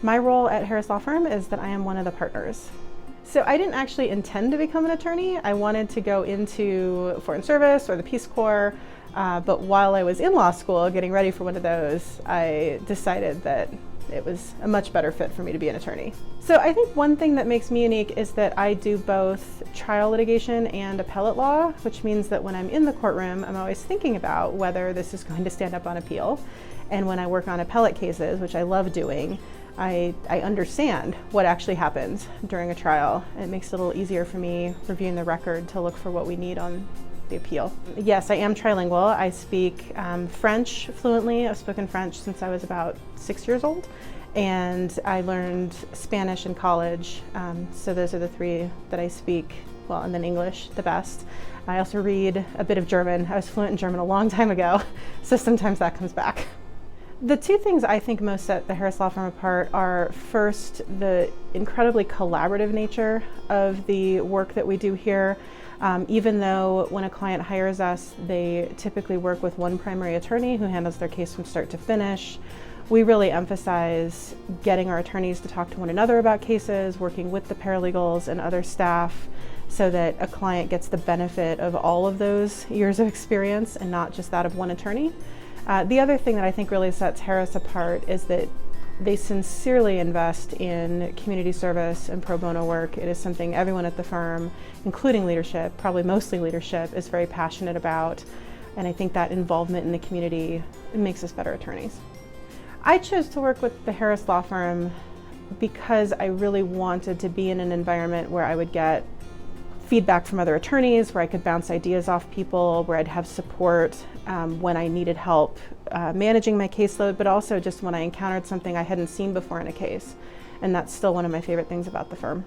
My role at Harris Law Firm is that I am one of the partners. So I didn't actually intend to become an attorney. I wanted to go into foreign service or the Peace Corps, but while I was in law school getting ready for one of those, I decided that it was a much better fit for me to be an attorney. So I think one thing that makes me unique is that I do both trial litigation and appellate law, which means that when I'm in the courtroom, I'm always thinking about whether this is going to stand up on appeal. And when I work on appellate cases, which I love doing, I understand what actually happened during a trial. It makes it a little easier for me reviewing the record to look for what we need on the appeal. Yes, I am trilingual. I speak French fluently. I've spoken French since I was about 6 years old, and I learned Spanish in college. So those are the three that I speak, well, and then English the best. I also read a bit of German. I was fluent in German a long time ago, so sometimes that comes back. The two things I think most set the Harris Law Firm apart are, first, the incredibly collaborative nature of the work that we do here. Even though when a client hires us, they typically work with one primary attorney who handles their case from start to finish, we really emphasize getting our attorneys to talk to one another about cases, working with the paralegals and other staff so that a client gets the benefit of all of those years of experience and not just that of one attorney. The other thing that I think really sets Harris apart is that they sincerely invest in community service and pro bono work. It is something everyone at the firm, including leadership, probably mostly leadership, is very passionate about. And I think that involvement in the community makes us better attorneys. I chose to work with the Harris Law Firm because I really wanted to be in an environment where I would get feedback from other attorneys, where I could bounce ideas off people, where I'd have support when I needed help managing my caseload, but also just when I encountered something I hadn't seen before in a case. And that's still one of my favorite things about the firm.